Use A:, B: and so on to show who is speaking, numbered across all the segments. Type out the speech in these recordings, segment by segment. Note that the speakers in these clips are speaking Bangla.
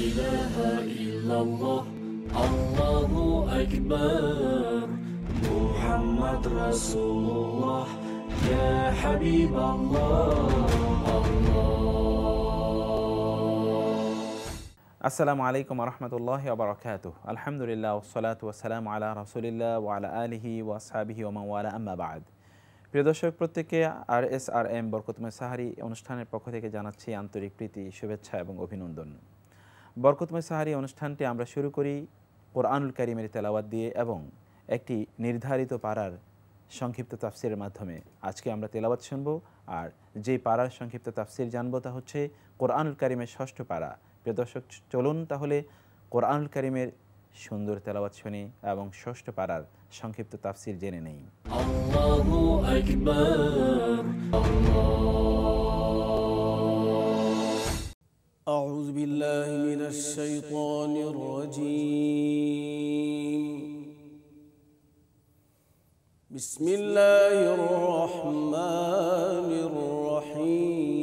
A: ইলাহা ইল্লাল্লাহ আল্লাহু আকবার মুহাম্মদ রাসূলুল্লাহ ইয়া হাবিবাল্লাহ
B: আসসালামু আলাইকুম ওয়া রাহমাতুল্লাহি ওয়া বারাকাতুহু আলহামদুলিল্লাহ ওয়াসসালাতু ওয়াসসালামু আলা রাসূলিল্লাহ ওয়া আলা আলিহি ওয়া আসহাবিহি ওয়া মান ওয়ালা আম্মা বা'দ। প্রিয় দর্শক, প্রত্যেককে RSRM বরকতময় সাহারি অনুষ্ঠানের পক্ষ থেকে জানাচ্ছি আন্তরিক প্রীতি, শুভেচ্ছা এবং অভিনন্দন। বরকতময় সাহারি অনুষ্ঠানটি আমরা শুরু করি কোরআনুল কারীমের তেলাওয়াত দিয়ে এবং একটি নির্ধারিত পারার সংক্ষিপ্ত তাফসিরের মাধ্যমে। আজকে আমরা তেলাওয়াত শুনব, আর যেই পারার সংক্ষিপ্ত তাফসির জানব তা হচ্ছে কোরআনুল কারীমের ৬ষ্ঠ পারা। প্রিয় দর্শক, চলুন তাহলে কোরআনুল কারীমের সুন্দর তেলাওয়াত শুনি এবং ৬ষ্ঠ পারার সংক্ষিপ্ত তাফসির জেনে নেই।
A: আল্লাহু আকবার
C: أعوذ بالله من الشيطان الرجيم بسم الله الرحمن الرحيم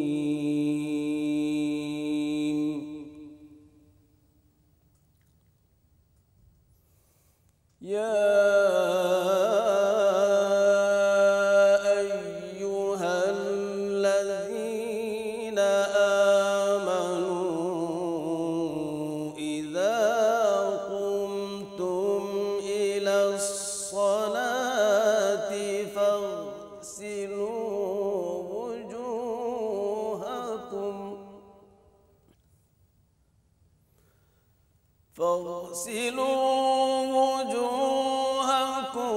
C: يا فاغسلوا وجوهكم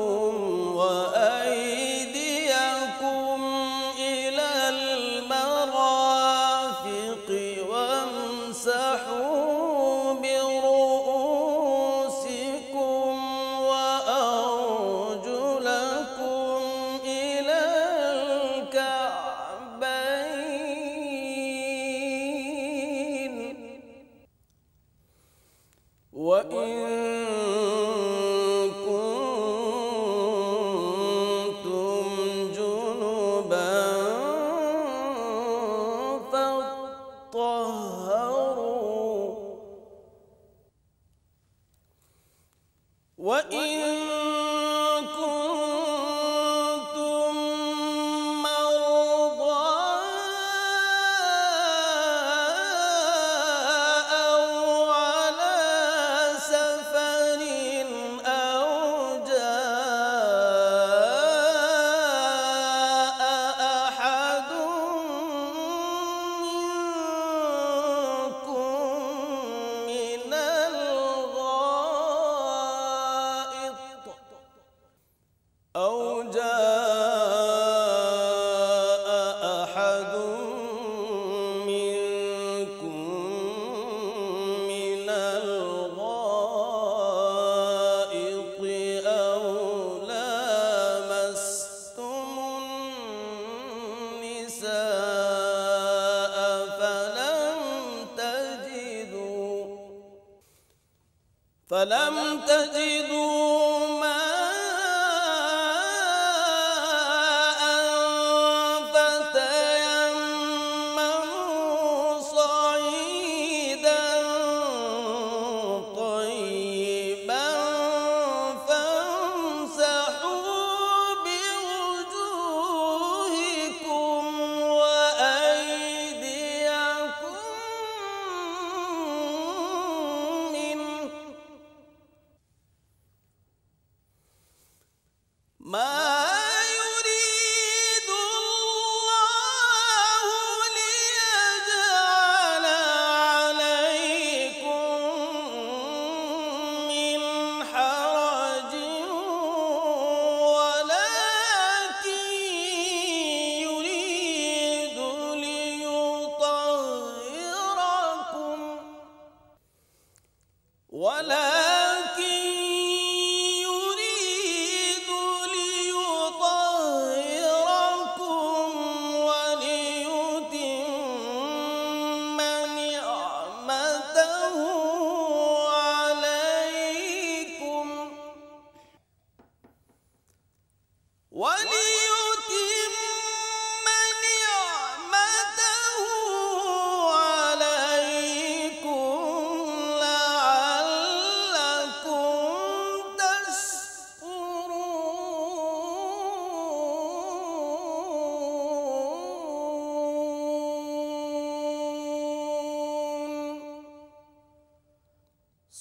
C: وأيديكم إلى المرافق وامسحوا برؤوسكم وأرجلكم إلى الكعبين وإن كنتم جنبا فاطهروا وإن كنتم مرضى أو على سفر أو جاء أحد منكم من الغائط أو لامستم النساء فلم تجدوا ماء فتيمموا صعيدا طيبا فامسحوا بوجوهكم وأيديكم منه ما يريد الله ليجعل عليكم من حرج ولكن يريد ليطهركم وليتم نعمته عليكم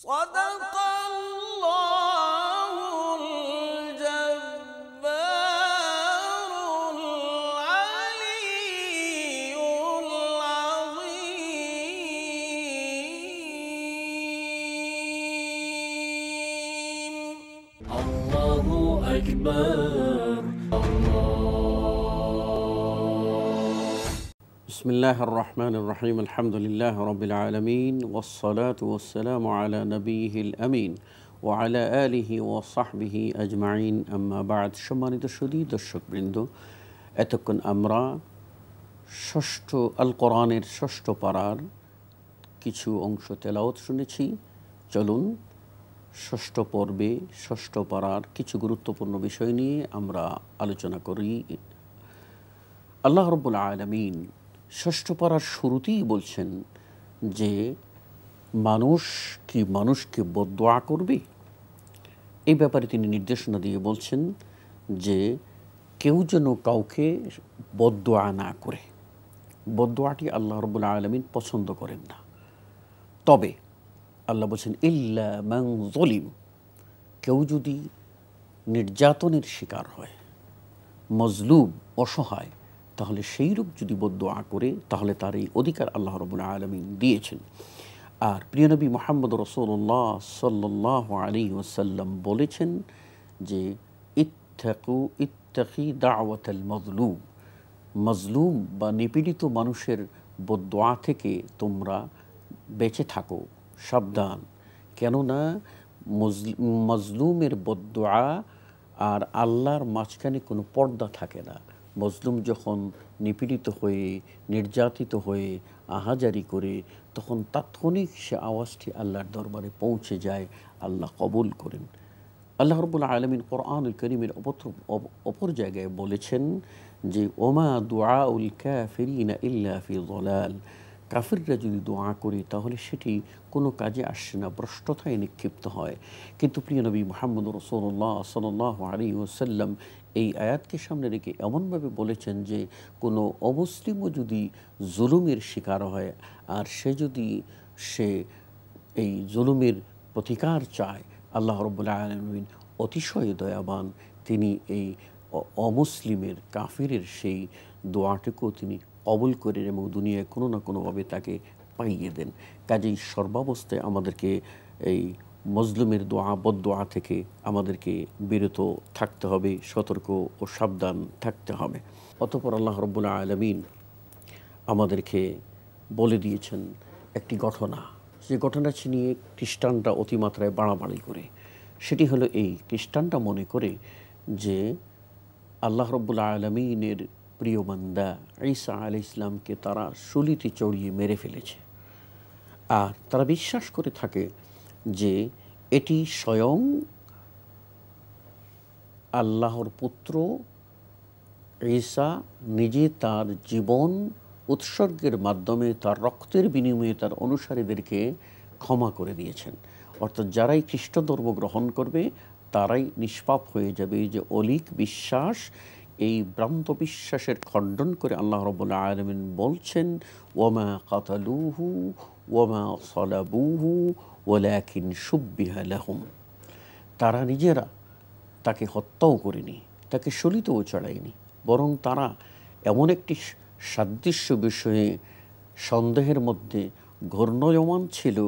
C: صدق الله الجبار العلي العظيم.
A: الله أكبر.
D: بسم الله الرحمن الرحيم الحمد لله رب العالمين والصلاة والسلام على نبيه الأمين وعلى آله وصحبه أجمعين أما بعد সম্মানিত সুধী দর্শকবৃন্দ এতক্ষণ আমরা ষষ্ঠ আল কোরআনের ষষ্ঠ পারার কিছু অংশ তেলাওয়াত শুনেছি। চলুন ষষ্ঠ পর্বে ষষ্ঠ পারার কিছু গুরুত্বপূর্ণ বিষয় নিয়ে আমরা আলোচনা করি। আল্লাহ রাব্বুল আলামিন ষষ্ঠ পারার শুরুতেই বলছেন যে মানুষ কি মানুষকে বদদোয়া করবে, এই ব্যাপারে তিনি নির্দেশনা দিয়ে বলছেন যে কেউ যেন কাউকে বদদোয়া না করে। বদদোয়াটি আল্লাহ রাব্বুল আলামিন পছন্দ করেন না। তবে আল্লাহ বলছেন ইল্লা মান যলিম, কেউ যদি নির্যাতনের শিকার হয়, মজলুম অসহায়, তাহলে সেইরূপ যদি বদদোয়া করে তাহলে তার এই অধিকার আল্লাহ রাব্বুল আলামিন দিয়েছেন। আর প্রিয় নবী মুহাম্মদ রাসূলুল্লাহ সাল্লাল্লাহু আলাইহি ওয়াসাল্লাম বলেছেন যে ইত্তাকি দাওয়াতাল মাজলুম, মজলুম বা নিপীড়িত মানুষের বদদোয়া থেকে তোমরা বেঁচে থাকো, সাবধান। কেননা মজলুমের বদদোয়া আর আল্লাহর মাঝখানে কোনো পর্দা থাকে না। মজলুম যখন নিপীড়িত হয়ে নির্যাতিত হয়ে আহাজারি করে তখন তাৎক্ষণিক সে আওয়াজটি আল্লাহর দরবারে পৌঁছে যায়, আল্লাহ কবুল করেন। আল্লাহ রাব্বুল আলামিন কোরআনুল কারীমের অপর জায়গায় বলেছেন যে ওমা দুআউল কাফিরিনা ইল্লা ফি যালাল, কাফিররা যদি দোয়া করে তাহলে সেটি কোনো কাজে আসে না, ভ্রষ্টতায় নিক্ষিপ্ত হয়। কিন্তু প্রিয় নবী মুহাম্মদ রাসূলুল্লাহ সাল্লাল্লাহু আলাইহি ওয়াসাল্লাম এই আয়াতকে সামনে রেখে এমনভাবে বলেছেন যে কোনো অমুসলিমও যদি জুলুমের শিকার হয় আর সে এই জুলুমের প্রতিকার চায়, আল্লাহ রাব্বুল আলামিন অতিশয় দয়াবান, তিনি এই অমুসলিমের কাফিরের সেই দোয়াটিকেও তিনি কবুল করেন এবং দুনিয়ায় কোনো না কোনোভাবে তাকে পাইয়ে দেন। কাজেই সর্বাবস্থায় আমাদেরকে এই মজলুমের দোয়া বদদোয়া থেকে আমাদেরকে বিরত থাকতে হবে, সতর্ক ও সাবধান থাকতে হবে। অতঃপর আল্লাহ রাব্বুল আলামিন আমাদেরকে বলে দিয়েছেন একটি ঘটনা, যে ঘটনাটি নিয়ে খ্রিস্টানরা অতিমাত্রায় বাড়াবাড়ি করে। সেটি হলো এই, খ্রিস্টানরা মনে করে যে আল্লাহ রাব্বুল আলামিনের প্রিয় বান্দা ঈসা আলাইহিস সালামকে তারা শুলিতে চড়িয়ে মেরে ফেলেছে। আর তারা বিশ্বাস করে থাকে যে এটি স্বয়ং আল্লাহর পুত্র ঈসা নিজে তার জীবন উৎসর্গের মাধ্যমে, তার রক্তের বিনিময়ে তার অনুসারীদেরকে ক্ষমা করে দিয়েছেন। অর্থাৎ যারাই খ্রিস্ট ধর্ম গ্রহণ করবে তারাই নিষ্পাপ হয়ে যাবে। এই যে অলিক বিশ্বাস, এই ভ্রান্ত বিশ্বাসের খণ্ডন করে আল্লাহ রাব্বুল আলামিন বলছেন ওয়ামা কাতালুহু ওয়ামা সালাবুহু ওয়ালাকিন শুব্বিহা লাহুম, তারা নিজেরা তাকে হত্যাও করেনি, তাকে শলিতেও চড়ায়নি, বরং তারা এমন একটি সাদৃশ্য বিষয়ে সন্দেহের মধ্যে ঘূর্ণয়মান ছিল।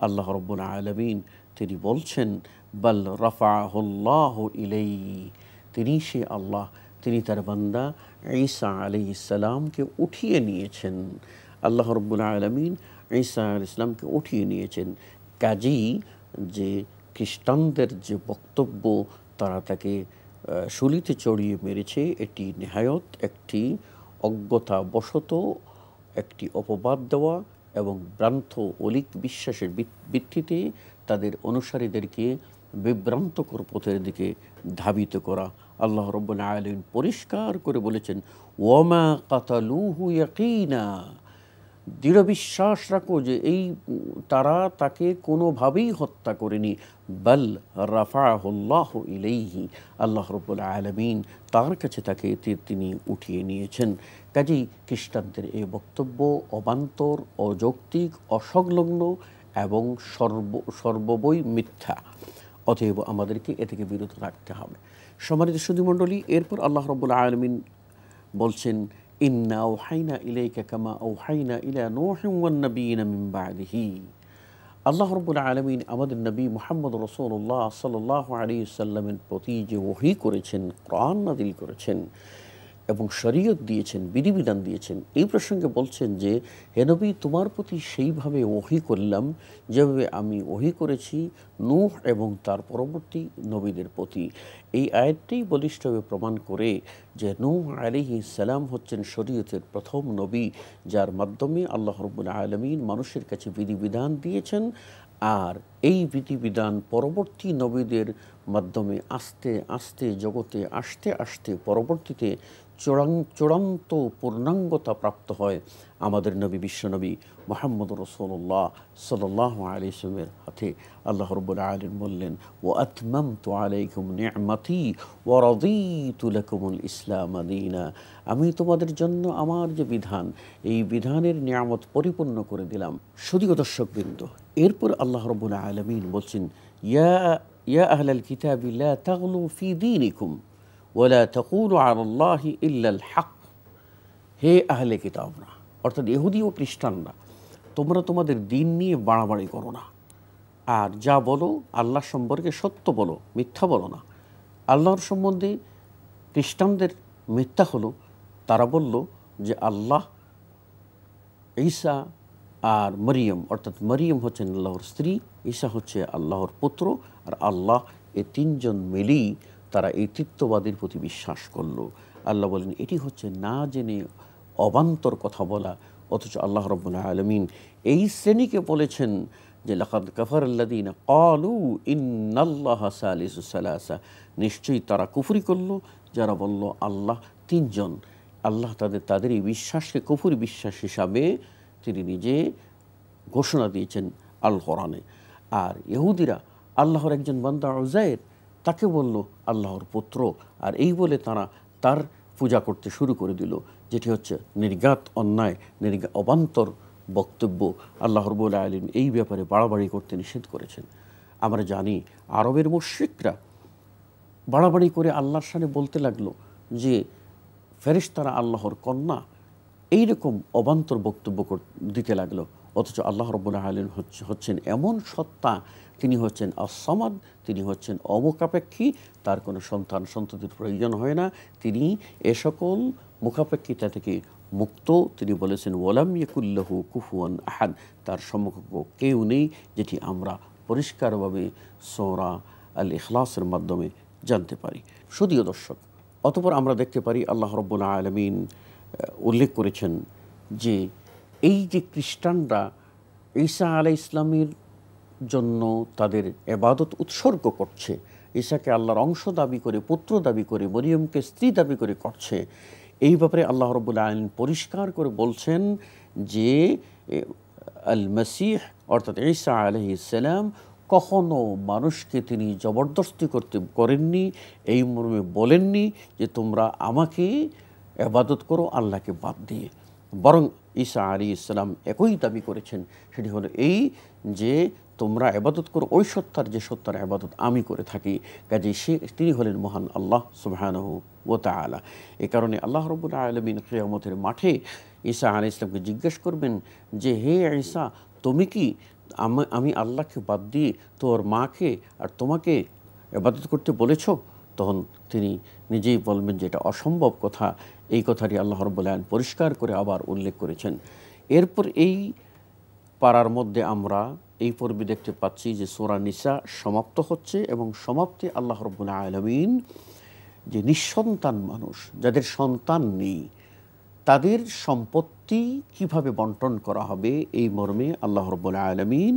D: আল্লাহ রাব্বুল আলামিন তিনি বলছেন বাল রাফাহুল্লাহু ইলাইহি, তিনি সে আল্লাহ, তিনি তার বান্দা ঈসা আলাইহিস সালামকে উঠিয়ে নিয়েছেন। আল্লাহ রাব্বুল আলামিন ঈসা আলাইহিস সালামকে উঠিয়ে নিয়েছেন। কাজেই যে খ্রিস্টানদের যে বক্তব্য তারা তাকে শুলিতে চড়িয়ে মেরেছে, এটি নেহায়ত একটি অজ্ঞতাবশত একটি অপবাদ দেওয়া এবং ভ্রান্ত অলিক বিশ্বাসের ভিত্তিতে তাদের অনুসারীদেরকে বিভ্রান্তকর পথের দিকে ধাবিত করা। আল্লাহ রাব্বুল আলামিন পরিষ্কার করে বলেছেন ওয়ামা কাতালুহু ইয়াকিনা, দৃঢ় বিশ্বাস রাখো যে তারা তাকে কোনোভাবেই হত্যা করেনি। বাল রাফাহুল্লাহু ইলাইহি, আল্লাহ রাব্বুল আলামিন তার কাছে তাকে তিনি উঠিয়ে নিয়েছেন। কাজেই খ্রিস্টানদের এই বক্তব্য অবান্তর, অযৌক্তিক, অসংলগ্ন এবং সর্ববই মিথ্যা। অতএব আমাদেরকে এ থেকে বিরত রাখতে হবে। সম্মানিত সুধীমণ্ডলী, এরপর আল্লাহ রাব্বুল আলামিন বলছেন, ইন্না আওহাইনা ইলাইকা কামা আওহাইনা ইলা নূহিন ওয়ান নাবিয়িনা মিন বা'দিহি। আল্লাহ রাব্বুল আলামিন আমাদের নবী মুহাম্মদ রাসূলুল্লাহ সাল্লাল্লাহু আলাইহি ওয়াসাল্লামের প্রতি যে ওহী করেছেন, কোরআন নাযিল করেছেন এবং শরীয়ত দিয়েছেন, বিধিবিধান দিয়েছেন, এই প্রসঙ্গে বলছেন যে, হে নবী, তোমার প্রতি সেইভাবে ওহী করলাম যেভাবে আমি ওহী করেছি নূহ এবং তার পরবর্তী নবীদের প্রতি। এই আয়াতটাই বলিষ্ঠভাবে প্রমাণ করে যে নূহ আলাইহিস সালাম হচ্ছেন শরীয়তের প্রথম নবী, যার মাধ্যমে আল্লাহ রাব্বুল আলামিন মানুষের কাছে বিধিবিধান দিয়েছেন। আর এই বিধিবিধান পরবর্তী নবীদের মাধ্যমে আস্তে আস্তে জগতে আসতে আসতে পরবর্তীতে চূড়ান্ত পূর্ণাঙ্গতা প্রাপ্ত হয় আমাদের নবী বিশ্বনবী মুহাম্মদ রাসূলুল্লাহ সাল্লাল্লাহু আলাইহি ওয়াসাল্লামের হাতে। আল্লাহ রাব্বুল আলামিন বললেন, ওয়া আতমামতু আলাইকুম নি'মাতি ওয়া রাদিতু লাকুমুল ইসলাম দীনা। আমি তোমাদের জন্য আমার যে বিধান, এই বিধানের নিয়ামত পরিপূর্ণ করে দিলাম। শুধুও দর্শকবৃন্দ, এরপর আল্লাহ রাব্বুল আলামিন বলছেন, ইয়া আহলাল কিতাবি লা তাগলু ফি দীনিকুম ওয়ালা তাকুলু আলাল্লাহি ইল্লাল হক। হে আহলে কিতাবরা, অর্থাৎ ইহুদি ও খ্রিস্টানরা, তোমরা তোমাদের দিন নিয়ে বাড়াবাড়ি করো না, আর যা বলো আল্লাহ সম্পর্কে সত্য বলো, মিথ্যা বলো না। আল্লাহর সম্বন্ধে খ্রিস্টানদের মিথ্যা হলো, তারা বলল যে আল্লাহ, ঈসা আর মরিয়ম, অর্থাৎ মরিয়ম হচ্ছেন আল্লাহর স্ত্রী, ঈসা হচ্ছে আল্লাহর পুত্র, আর আল্লাহ, এই তিনজন মিলেই তারা এই তৃত্ববাদের প্রতি বিশ্বাস করলো। আল্লাহ বলেন, এটি হচ্ছে না জেনে অবান্তর কথা বলা। অথচ আল্লাহ রাব্বুল আলামিন এই শ্রেণীকে বলেছেন যে লাকাদ কাফারাল্লাযীনা ক্বালু ইন্নাল্লাহা সালিসু সালাসা, নিশ্চয়ই তারা কুফরি করলো যারা বলল আল্লাহ তিনজন। আল্লাহ তাদের এই বিশ্বাসকে কুফরি বিশ্বাস হিসাবে তিনি নিজে ঘোষণা দিয়েছেন আল কোরআনে। আর ইহুদিরা আল্লাহর একজন বান্দা উযায়ের, তাকে বলল আল্লাহর পুত্র, আর এই বলে তারা তার পূজা করতে শুরু করে দিল, যেটি হচ্ছে নির্ঘাত অন্যায়, অবান্তর বক্তব্য। আল্লাহ রাব্বুল আলামিন এই ব্যাপারে বাড়াবাড়ি করতে নিষেধ করেছেন। আমরা জানি আরবের মুশরিকরা বাড়াবাড়ি করে আল্লাহর সামনে বলতে লাগলো যে ফেরেশতারা আল্লাহর কন্যা, এইরকম অবান্তর বক্তব্য দিতে লাগলো। অথচ আল্লাহ রাব্বুল আলামিন হচ্ছেন এমন সত্তা, তিনি হচ্ছেন আস-সামাদ, তিনি হচ্ছেন অমুখাপেক্ষী, তার কোনো সন্তান সন্ততির প্রয়োজন হয় না, তিনি এ সকল মুখাপেক্ষিতা থেকে মুক্ত। তিনি বলেছেন, ওয়ালাম ইয়াকুল্লাহু কুফুয়ান আহাদ, তার সমকক্ষ কেউ নেই, যেটি আমরা পরিষ্কারভাবে সূরা আল ইখলাসের মাধ্যমে জানতে পারি। শুধুও দর্শক, অতঃপর আমরা দেখতে পারি আল্লাহ রাব্বুল আলামিন উল্লেখ করেছেন যে এই যে খ্রিস্টানরা ঈসা আলাইহিস সালামের জন্য তাদের ইবাদত উৎসর্গ করছে, ঈসাকে আল্লাহর অংশ দাবি করে, পুত্র দাবি করে, মরিয়মকে স্ত্রী দাবি করে করছে, এই ব্যাপারে আল্লাহ রাব্বুল আলামিন পরিষ্কার করে বলছেন যে আল মসীহ অর্থাৎ ঈসা আলাইহিস সালাম কখনো মানুষকে তিনি জবরদস্তি করেননি, এই মর্মে বলেননি যে তোমরা আমাকে ইবাদত করো আল্লাহকে বাদ দিয়ে। বরং ঈসা আলাইহিস সালাম একই দাবি করেছেন, সেটি হলো এই যে তোমরা ইবাদত করো ওই সত্তার যে সত্তার ইবাদত আমি করে থাকি। কাজেই তিনি হলেন মহান আল্লাহ সুবহানাহু ওয়া তাআলা। এই কারণে আল্লাহ রাব্বুল আলামিন কিয়ামতের মাঠে ঈসা আলাইহিস সালামকে জিজ্ঞেস করবেন যে, হে ঈসা, তুমি কি আমি আল্লাহকে বাদ দিয়ে তোর মাকে আর তোমাকে ইবাদত করতে বলেছ? তখন তিনি নিজেই বলবেন যে এটা অসম্ভব কথা। এই কথাটি আল্লাহ রাব্বুল আলামিন পরিষ্কার করে আবার উল্লেখ করেছেন। এরপর এই পারার মধ্যে আমরা এই পর্বে দেখতে পাচ্ছি যে সূরা নিসা সমাপ্ত হচ্ছে, এবং সমাপ্তি আল্লাহ রাব্বুল আলামিন যে নিঃসন্তান মানুষ, যাদের সন্তান নেই, তাদের সম্পত্তি কিভাবে বন্টন করা হবে এই মর্মে আল্লাহ রাব্বুল আলামিন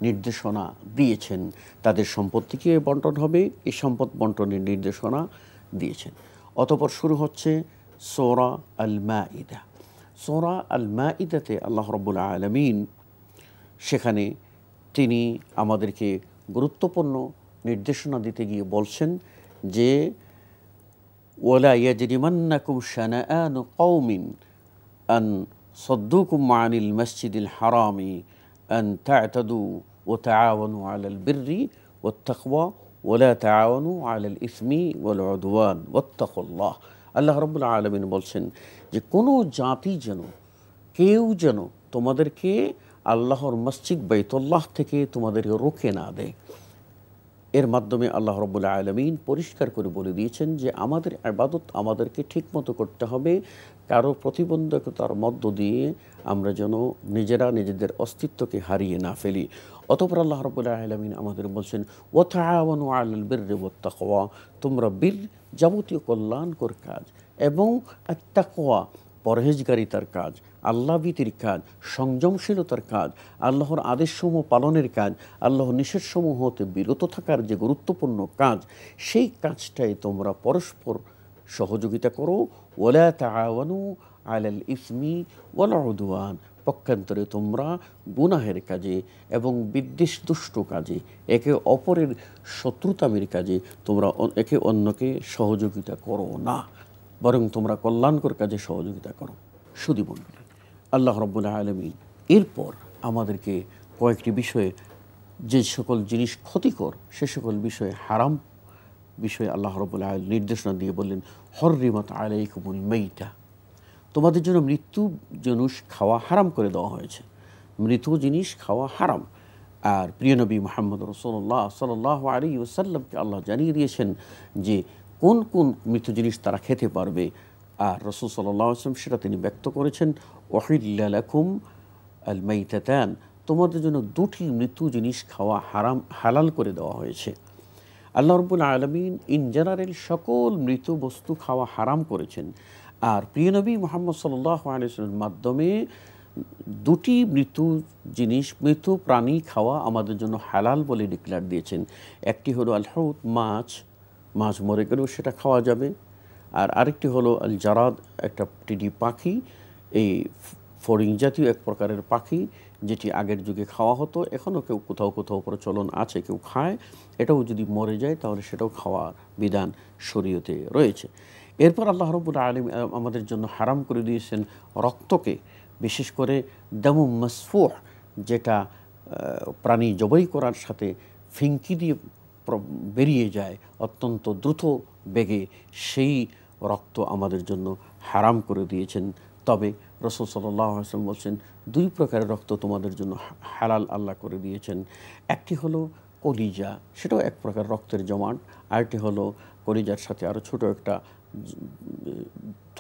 D: নির্দেশনা দিয়েছেন। তাদের সম্পত্তি কিভাবে বন্টন হবে এই সম্পদ বন্টনের নির্দেশনা দিয়েছেন। অতঃপর শুরু হচ্ছে সূরা আল মাঈদা। সূরা আল মাঈদাতে আল্লাহ রাব্বুল আলামিন সেখানে তিনি আমাদেরকে গুরুত্বপূর্ণ নির্দেশনা দিতে গিয়ে বলছেন যে ওয়ালা ইয়াজরিমান্নাকুম শানাআনু কওমিন আন সাদ্দুকুম আনিল মসজিদিল হারামি আন তা'তাদু ওয়া তাআওয়ানু আলাল বিররি ওয়াত তাকওয়া ওয়া লা তাআওয়ানু আলাল ইসমি ওয়াল উদওয়ান ওয়াত্তাকুল্লাহ। আল্লাহ রাব্বুল আলামিন বলছেন যে কোনো জাতি যেন, কেউ যেন তোমাদেরকে আল্লাহর মসজিদ বাইতুল্লাহ থেকে তোমাদেরকে রোকে না দেয়। এর মাধ্যমে আল্লাহ রাব্বুল আলামিন পরিষ্কার করে বলে দিয়েছেন যে আমাদের ইবাদত আমাদেরকে ঠিকমতো করতে হবে, কারো প্রতিবন্ধকতার মধ্য দিয়ে আমরা যেন নিজেরা নিজেদের অস্তিত্বকে হারিয়ে না ফেলি। অতঃপর আল্লাহ রাব্বুল আলামিন আমাদের বলছেন ওয়া তাআওয়ানু আলাল বিররি ওয়াত তাকওয়া, তোমরা বীর যাবতীয় কল্যাণকর কাজ এবং আত-তাকওয়া পরহেজগারিতার কাজ, আল্লাহভীতির কাজ, সংযমশীলতার কাজ, আল্লাহর আদেশসমূহ পালনের কাজ, আল্লাহর নিষেধসমূহ হতে বিরত থাকার যে গুরুত্বপূর্ণ কাজ, সেই কাজটাই তোমরা পরস্পর সহযোগিতা করো। ওয়ালা তাআওয়ানু আলাল ইসমি ওয়াল উদওয়ান, পক্ষান্তরে তোমরা গুনাহের কাজে এবং বিদ্বেষ দুষ্ট কাজে, একে অপরের শত্রুতামির কাজে তোমরা একে অন্যকে সহযোগিতা করো না, বরং তোমরা কল্যাণকর কাজে সহযোগিতা করো। শুধু বলবেন আল্লাহ রাব্বুল আলামিন এরপর আমাদেরকে কয়েকটি বিষয়ে, যে সকল জিনিস ক্ষতিকর সে সকল বিষয়ে, হারাম বিষয়ে আল্লাহ রাব্বুল আলামিন নির্দেশনা দিয়ে বললেন হররিমাত আলাইকুমুল মাইতা, তোমাদের জন্য মৃত্যু জিনিস খাওয়া হারাম করে দেওয়া হয়েছে। মৃত জিনিস খাওয়া হারাম। আর প্রিয় নবী মুহাম্মদ রাসূলুল্লাহ সাল্লাল্লাহু আলাইহি ওয়াসাল্লামকে আল্লাহ জানিয়ে দিয়েছেন যে কোন কোন মৃত জিনিস তারা খেতে পারবে। আর রাসূল সাল্লাল্লাহু আলাইহি ওয়াসাল্লাম সেটা তিনি ব্যক্ত করেছেন উহিল্লা লাকুম আল মাইতাতান, তোমাদের জন্য দুটি মৃত জিনিস খাওয়া হারাম, হালাল করে দেওয়া হয়েছে। আল্লাহ রাব্বুল আলামিন ইন জেনারেল সকল মৃত বস্তু খাওয়া হারাম করেছেন। আর প্রিয় নবী মুহাম্মদ সাল্লাল্লাহু আলাইহি ওয়াসাল্লামের মাধ্যমে দুটি মৃত জিনিস, মৃত প্রাণী খাওয়া আমাদের জন্য হালাল বলে ডিক্লেয়ার দিয়েছেন। একটি হলো আল হুত, মাছ, মাছ মরে গেলেও সেটা খাওয়া যাবে। আর আরেকটি হলো আল জারাদ, একটা টিডি পাখি, এই ফড়িং জাতীয় এক প্রকারের পাখি, যেটি আগের যুগে খাওয়া হতো, এখনও কেউ কোথাও কোথাও প্রচলন আছে, কেউ খায়। এটাও যদি মরে যায় তাহলে সেটাও খাওয়ার বিধান শরীয়তে রয়েছে। এরপর আল্লাহ রাব্বুল আলামিন আমাদের জন্য হারাম করে দিয়েছেন রক্তকে, বিশেষ করে দামুম মাসফুহ, যেটা প্রাণী জবাই করার সাথে ফিঙ্কি দিয়ে বেরিয়ে যায় অত্যন্ত দ্রুত বেগে, সেই রক্ত আমাদের জন্য হারাম করে দিয়েছেন। তবে রাসূল সাল্লাল্লাহু আলাইহি ওয়াসাল্লাম বলছেন দুই প্রকারের রক্ত তোমাদের জন্য হালাল আল্লাহ করে দিয়েছেন। একটি হলো কলিজা, সেটাও এক প্রকার রক্তের জমাট। আরেকটি হলো কলিজার সাথে আরও ছোট একটা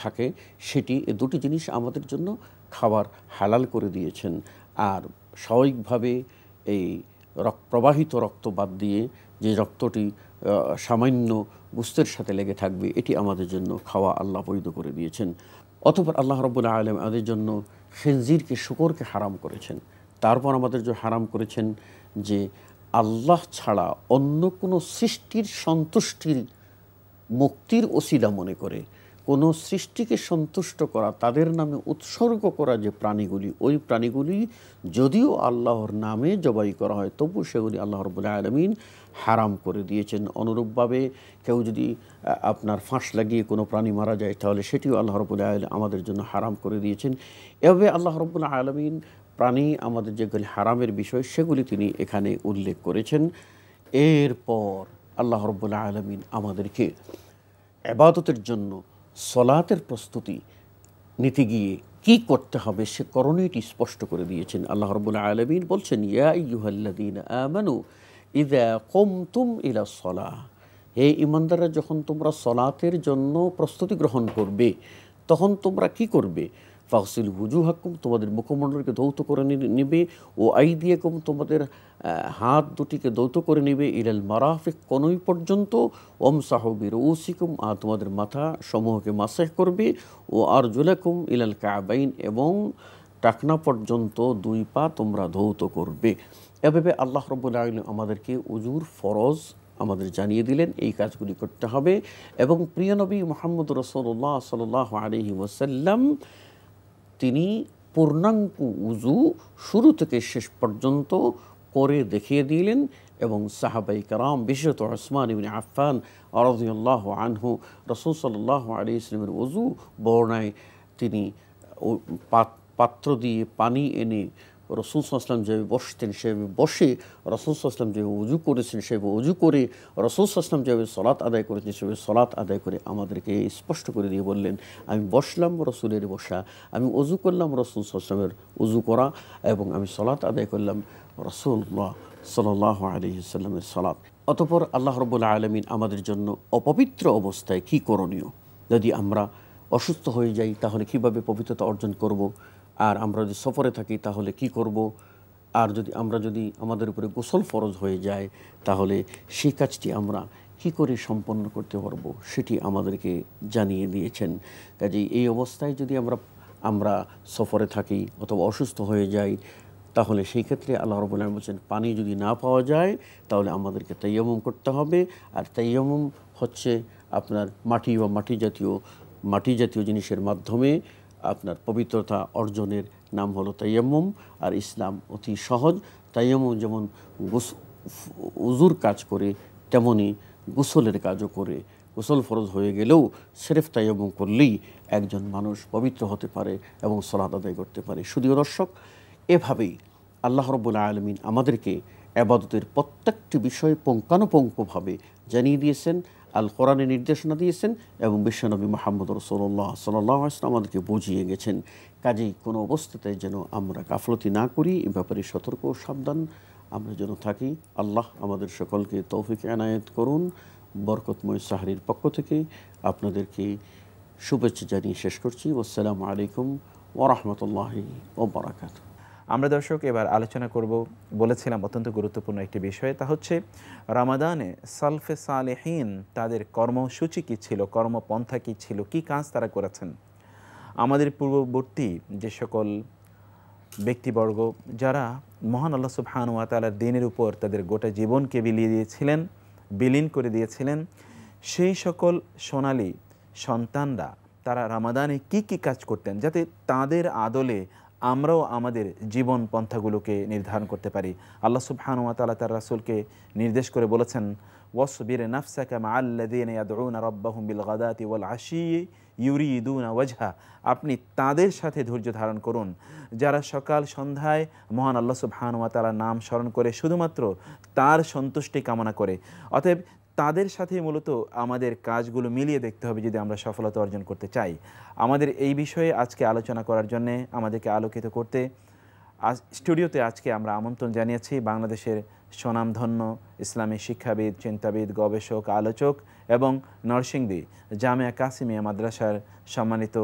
D: থাকে, সেটি, এই দুটি জিনিস আমাদের জন্য খাবার হালাল করে দিয়েছেন। আর স্বাভাবিকভাবে এই প্রবাহিত রক্ত বাদ দিয়ে যে রক্তটি সামান্য গোশতের সাথে লেগে থাকবে, এটি আমাদের জন্য খাওয়া আল্লাহ বৈধ করে দিয়েছেন। অতঃপর আল্লাহ রাব্বুল আলামিন আমাদের জন্য খিনজিরকে, শূকরকে হারাম করেছেন। তারপর আমাদের জন্য হারাম করেছেন যে আল্লাহ ছাড়া অন্য কোনো সৃষ্টির সন্তুষ্টির, মুক্তির ওসিলা মনে করে কোনো সৃষ্টিকে সন্তুষ্ট করা, তাদের নামে উৎসর্গ করা যে প্রাণীগুলি, ওই প্রাণীগুলি যদিও আল্লাহর নামে জবাই করা হয় তবু সেগুলি আল্লাহ রাব্বুল আলামিন হারাম করে দিয়েছেন। অনুরূপভাবে কেউ যদি আপনার ফাঁস লাগিয়ে কোনো প্রাণী মারা যায় তাহলে সেটিও আল্লাহ রাব্বুল আলামিন আমাদের জন্য হারাম করে দিয়েছেন। এভাবে আল্লাহ রাব্বুল আলামিন প্রাণী আমাদের যেগুলি হারামের বিষয় সেগুলি তিনি এখানে উল্লেখ করেছেন। এরপর আল্লাহ রাব্বুল আলামিন আমাদেরকে ইবাদতের জন্য সলাতের প্রস্তুতি নিতে গিয়ে কি করতে হবে সে করণীয়টি স্পষ্ট করে দিয়েছেন। আল্লাহ রাব্বুল আলামিন বলছেন ইয়া আইয়ুহাল্লাযীনা আমানু ইযা কুমতুম ইলাস সালাহ, হে ঈমানদাররা, যখন তোমরা সলাতের জন্য প্রস্তুতি গ্রহণ করবে তখন তোমরা কি করবে? ফাগসিলু ওয়ুজুহাকুম, তোমাদের মুখমণ্ডলকে ধৌত করে নেবে, ও আইদিয়াকুম, তোমাদের হাত দুটিকে ধৌত করে নেবে, ইলাল মারাফিক, কনুই পর্যন্ত, ওমসাহু বিরুসিকুম, আর তোমাদের মাথা সমূহকে মাসাহ করবে, ও আরজুলাকুম ইলাল কাবাইন, এবং টাকনা পর্যন্ত দুই পা তোমরা ধৌত করবে। এভাবে আল্লাহ রাব্বুল আলামিন আমাদেরকে উজুর ফরজ আমাদের জানিয়ে দিলেন, এই কাজগুলি করতে হবে। এবং প্রিয় নবী মুহাম্মদ রাসূলুল্লাহ সাল্লাল্লাহু আলাইহি ওয়াসাল্লাম তিনি পূর্ণাঙ্গ উজু শুরু থেকে শেষ পর্যন্ত করে দেখিয়ে দিলেন। এবং সাহাবায়ে কেরাম, বিশেষত উসমান ইবনে আফফান রাদিয়াল্লাহু আনহু, রাসূল সাল্লাল্লাহু আলাইহি ওয়াসাল্লামের উজু বর্ণায় তিনি পাত্র দিয়ে পানি এনে রসুল সাল্লাল্লাহু আলাইহি ওয়াসাল্লাম যেভাবে বসতেন সেভাবে বসে, রসুল সাল্লাল্লাহু আলাইহি ওয়াসাল্লাম যেভাবে উজু করেছেন সেভাবে উজু করে, রসুল সাল্লাল্লাহু আলাইহি ওয়াসাল্লাম যেভাবে সলাত আদায় করেছেন সেভাবে সলাত আদায় করে আমাদেরকে স্পষ্ট করে দিয়ে বললেন, আমি বসলাম রসুলের বসা, আমি উজু করলাম রসুল সাল্লাল্লাহু আলাইহি ওয়াসাল্লামের উজু করা, এবং আমি সলাত আদায় করলাম রাসূলুল্লাহ সাল্লাল্লাহু আলাইহি ওয়াসাল্লামের সালাত। অতঃপর আল্লাহ রাব্বুল আলামিন আমাদের জন্য অপবিত্র অবস্থায় কি করণীয়, যদি আমরা অসুস্থ হয়ে যাই তাহলে কিভাবে পবিত্রতা অর্জন করব, আর আমরা যদি সফরে থাকি তাহলে কি করব, আর আমরা যদি আমাদের উপরে গোসল ফরজ হয়ে যায় তাহলে সেই কাজটি আমরা কি করে সম্পন্ন করতে পারব সেটি আমাদেরকে জানিয়ে দিয়েছেন। কাজেই এই অবস্থায় যদি আমরা সফরে থাকি অথবা অসুস্থ হয়ে যাই তাহলে সেই ক্ষেত্রে আল্লাহ রাব্বুল আলামিন বলেছেন, পানি যদি না পাওয়া যায় তাহলে আমাদেরকে তায়াম্মুম করতে হবে। আর তায়াম্মুম হচ্ছে আপনার মাটি বা মাটি জাতীয় জিনিসের মাধ্যমে আপনার পবিত্রতা অর্জনের নাম হলো তায়াম্মুম। আর ইসলাম অতি সহজ। তায়াম্মুম যেমন উজুর কাজ করে তেমনি গোসলের কাজও করে। গোসল ফরজ হয়ে গেলেও সিরেফ তায়াম্মুম করলেই একজন মানুষ পবিত্র হতে পারে এবং সালাত আদায় করতে পারে। শুধু দর্শক, এভাবেই আল্লাহ রাব্বুল আলামিন আমাদেরকে ইবাদতের প্রত্যেকটি বিষয় পুঙ্খানুপুঙ্খভাবে জানিয়ে দিয়েছেন, আল কোরআনে নির্দেশনা দিয়েছেন, এবং বিশ্বনবী মুহাম্মদ রাসূলুল্লাহ সাল্লাল্লাহু আলাইহি ওয়াসাল্লাম আমাদেরকে বুঝিয়ে গেছেন। কাজেই কোনো অবস্থাতে যেন আমরা গাফলতি না করি, এ ব্যাপারে সতর্ক ও সাবধান আমরা যেন থাকি। আল্লাহ আমাদের সকলকে তৌফিক এনায়েত করুন। বরকতময় সাহরির পক্ষ থেকে আপনাদেরকে শুভেচ্ছা জানিয়ে শেষ করছি। আসসালামু আলাইকুম ওয়া রাহমাতুল্লাহি ওয়া বারাকাতুহু।
B: আমরা দর্শক এবার আলোচনা করব, বলেছিলাম অত্যন্ত গুরুত্বপূর্ণ একটি বিষয়, তা হচ্ছে রমাদানে সালফে সালেহীন তাদের কর্মসূচি কী ছিল, কর্মপন্থা কী ছিল, কী কাজ তারা করেছেন। আমাদের পূর্ববর্তী যে সকল ব্যক্তিবর্গ যারা মহান আল্লাহ সুবহানাহু ওয়া তাআলার দ্বীনের উপর তাদের গোটা জীবনকে বিলীন করে দিয়েছিলেন, সেই সকল সোনালী সন্তানরা তারা রমাদানে কি কি কাজ করতেন, যাতে তাদের আদলে আমরাও আমাদের জীবন পন্থাগুলোকে নির্ধারণ করতে পারি। আল্লাহ সুবহানাহু ওয়া তাআলা তার রাসূলকে নির্দেশ করে বলেছেন, ওয়াসবির নাফসাকা মাআল্লাযীনা ইয়াদউনা রাব্বাহুম বিল গাদাতি ওয়াল আশিয়্যি ইউরিদুনা ওয়াজহা। আপনি তাদের সাথে ধৈর্য ধারণ করুন যারা সকাল সন্ধ্যায় মহান আল্লাহ সুবহানাহু ওয়া তাআলার নাম স্মরণ করে শুধুমাত্র তার সন্তুষ্টি কামনা করে। অতএব তাদের সাথে মূলত আমাদের কাজগুলো মিলিয়ে দেখতে হবে যদি আমরা সফলতা অর্জন করতে চাই। আমাদের এই বিষয়ে আজকে আলোচনা করার জন্যে আমাদেরকে আলোকিত করতে স্টুডিওতে আজকে আমরা আমন্ত্রণ জানিয়েছি বাংলাদেশের স্বনামধন্য ইসলামী শিক্ষাবিদ, চিন্তাবিদ, গবেষক, আলোচক এবং নরসিংদী জামিয়া কাসিমিয়া মাদ্রাসার সম্মানিত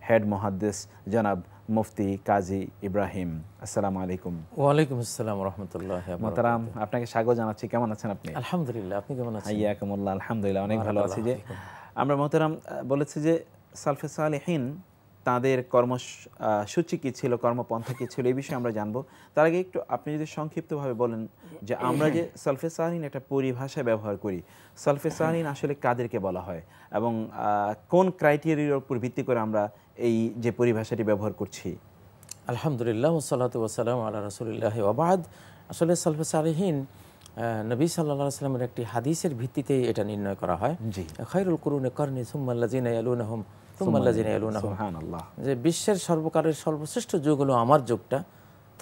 B: হেড মুহাদ্দিস জনাব মুফতি কাজী ইব্রাহিম। আসসালামু আলাইকুম।
E: ওয়ালাইকুম আসসালাম রাহমাতুল্লাহি ওয়া বারাকাতুহু।
B: মোহতারাম, আপনাকে স্বাগত জানাচ্ছি। কেমন আছেন আপনি?
E: আলহামদুলিল্লাহ, আপনি কেমন আছেন?
B: হাইয়াকুমুল্লাহ। আলহামদুলিল্লাহ, অনেক ভালো আছি। যে আমরা মোহতারাম বলেছি যে সালফে সালেহীন তাদের কর্মসূচি কী ছিল, কর্মপন্থা কী ছিল, এই বিষয়ে আমরা জানবো। তার আগে একটু আপনি যদি সংক্ষিপ্তভাবে বলেন যে আমরা যে সালফে সালেহীন একটা পরিভাষা ব্যবহার করি, সালফে সালেহীন আসলে কাদেরকে বলা হয় এবং কোন ক্রাইটেরিয়ার উপর ভিত্তি করে আমরা এই যে পরিভাষাটি ব্যবহার করছি?
E: আলহামদুলিল্লাহ ওয়াসসালাতু ওয়াসসালামু আলা রাসূলিল্লাহি ওয়া বা'দ। আসলে সালফে সালেহীন নবী সাল্লাল্লাহু আলাইহি ওয়াসাল্লামের একটি হাদিসের ভিত্তিতে এটা নির্ণয় করা হয়।
B: জি।
E: খায়রুল কুরুনি কারনি সুম্মাল্লাযিনা ইয়ালুনাহুম সুম্মাল্লাযিনা ইয়ালুনাহুম।
B: সুবহানাল্লাহ।
E: যে বিশ্বের সর্বকালের সর্বশ্রেষ্ঠ যুগ হলো আমার যুগটা,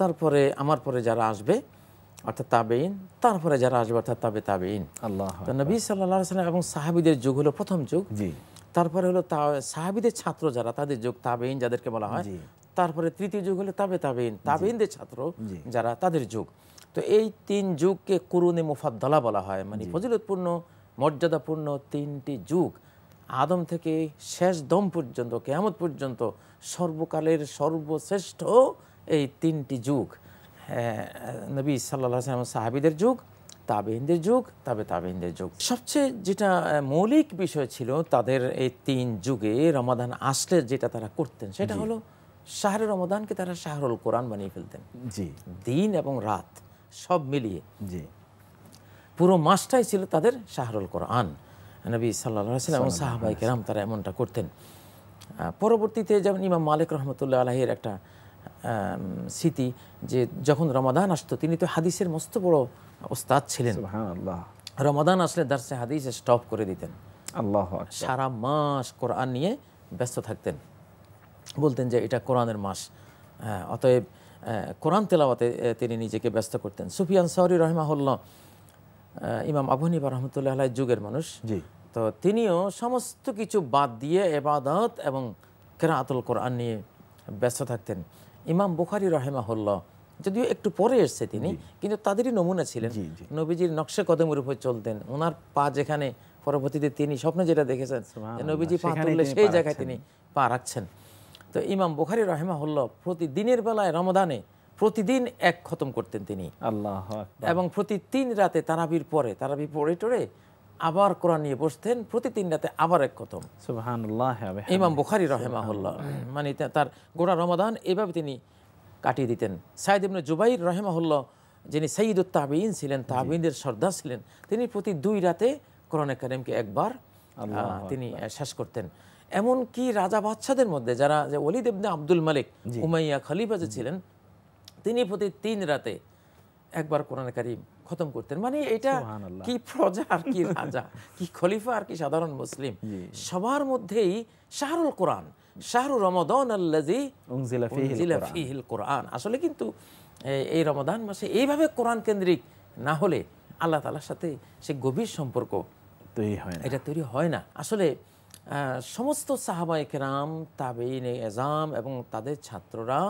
E: তারপরে আমার পরে যারা আসবে অর্থাৎ তাবেঈন, তারপরে যারা আসবে অর্থাৎ তাবেঈন।
B: আল্লাহ।
E: তো নবী সাল্লাল্লাহু আলাইহি ওয়াসাল্লাম এবং সাহাবীদের যুগ হলো প্রথম যুগ।
B: জি।
E: তারপরে হলো সাহাবীদের ছাত্র যারা, তাদের যুগ তাবেঈন যাদেরকে বলা হয়। তারপরে তৃতীয় যুগ হলো তাবেঈনদের ছাত্র যারা, তাদের যুগ। তো এই তিন যুগকে কুরুনে মুফাদ্দালা বলা হয়, মানে ফজিলতপূর্ণ, মর্যাদাপূর্ণ তিনটি যুগ। আদম থেকে শেষ দম পর্যন্ত, কিয়ামত পর্যন্ত সর্বকালের সর্বশ্রেষ্ঠ এই তিনটি যুগ, নবী সাল্লাল্লাহু আলাইহি ওয়াসাল্লাম সাহাবীদের যুগ, তাবেঈনদের যুগ, তাবেঈনদের যুগ। সবচেয়ে যেটা মৌলিক বিষয় ছিল তাদের এই তিন যুগে রমাদান আসলে যেটা তারা করতেন সেটা হলো শাহরে রমাদানকে তারা শাহরুল কোরআন বানিয়ে ফেলতেন।
B: জি।
E: দিন এবং রাত সব মিলিয়ে
B: জি।
E: পুরো মাসটাই ছিল তাদের শাহরুল কোরআন। নবী সাল্লাল্লাহু আলাইহি ওয়াসাল্লাম এবং সাহাবায়ে কেরাম তারা এমনটা করতেন। পরবর্তীতে যেমন ইমাম মালিক রহমতুল্লাহ আলাইহির একটা স্মৃতি, যে যখন রমাদান আসতো তিনি তো হাদিসের মস্ত বড় ওস্তাদ ছিলেন।
B: সুবহানাল্লাহ।
E: রমাদান আসলে দার্সে হাদিস স্টপ করে দিতেন।
B: আল্লাহু আকবার।
E: সারা মাস কোরআন নিয়ে ব্যস্ত থাকতেন, বলতেন যে এটা কোরআনের মাস। অতএব কোরআন তেলাওয়াতে তিনি নিজেকে ব্যস্ত করতেন। সুফিয়ান সাওরি রাহিমাহুল্লাহ ইমাম আবু হানিফা রহমতুল্লাহ আলাইহির যুগের মানুষ,
B: জি,
E: তো তিনিও সমস্ত কিছু বাদ দিয়ে ইবাদত এবং কিরাআতুল কোরআন নিয়ে ব্যস্ত থাকতেন। ইমাম বুখারী রাহিমাহুল্লাহ যদিও একটু পরে এসেছে তিনি, কিন্তু তাদেরই নমুনা ছিলেন। নবীজির নকশে কদমের উপর চলতেন, ওনার পা যেখানে, পরবর্তীতে তিনি স্বপ্নে যেটা দেখেছেন যে নবীজি পা তুললে সেই জায়গায় তিনি পা রাখছেন। তো ইমাম বুখারী রাহিমাহুল্লাহ প্রতিদিনের বেলায় রমাদানে প্রতিদিন এক খতম করতেন তিনি,
B: আল্লাহু আকবার।
E: এবং প্রতি 3 রাতে তারাবির পরে টরে আবার কোরআন নিয়ে বসতেন, প্রতি 3 রাতে আবার এক খতম।
B: সুবহানাল্লাহ।
E: ইমাম বুখারী রাহিমাহুল্লাহ মানে তার গোটা রমাদান এইভাবে তিনি কাটিয়ে দিতেন। সাইদ ইবনে জুবাইর রাহিমাহুল্লাহ যিনি সাইয়্যিদুত তাবিঈন ছিলেন, তাবিঈনদের সর্দার ছিলেন, তিনি প্রতি 2 রাতে কোরআনে কারীমকে একবার তিনি শেষ করতেন। এমন কি রাজা বাদশাদের মধ্যে যারা, যে ওলীদ ইবনে আব্দুল মালিক উমাইয়া খলিফা যে ছিলেন, তিনি প্রতি 3 রাতে একবার কোরআনে কারীম খতম করতেন। মানে এটা কি প্রজা আর কি রাজা, কি খলিফা আর কি সাধারণ মুসলিম, সবার মধ্যেই শাহরুল কোরআন, শাহরু রমাদান আল্লাযী উনজিলা ফীহিল কোরআন। আসলে কিন্তু এই রমাদান মাসে এইভাবে কোরআন কেন্দ্রিক না হলে আল্লাহ তাআলার সাথে সে গভীর সম্পর্ক তৈরি হয় না। আসলে সমস্ত সাহাবায়ে কেরাম, তাবেঈনে এজাম এবং তাদের ছাত্ররা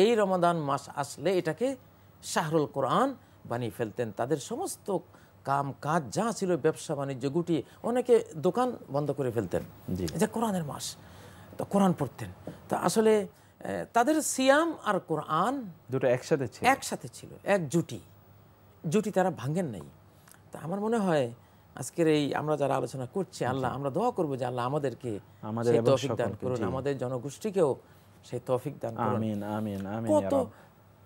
E: এই রমাদান মাস আসলে এটাকে শাহরুল কোরআন বানিয়ে ফেলতেন। তাদের সমস্ত কাম কাজ যা ছিল, ব্যবসা বাণিজ্য গুটিয়ে, অনেকে দোকান বন্ধ করে ফেলতেন, এটা কোরআনের মাস, তো কোরআন পড়তেন। তো আসলে তাদের সিয়াম আর কোরআন
B: দুটো একসাথে ছিল, এক জুটি তারা ভাঙেন নাই। তা আমার মনে হয় আজকের এই আমরা যারা আলোচনা করছি, আল্লাহ আমরা দোয়া করবো যে আল্লাহ আমাদেরকে সেই তৌফিক দান করুন, আমাদের জনগোষ্ঠীকেও সেই তৌফিক দান করুন। আমিন আমিন আমিন।
E: কত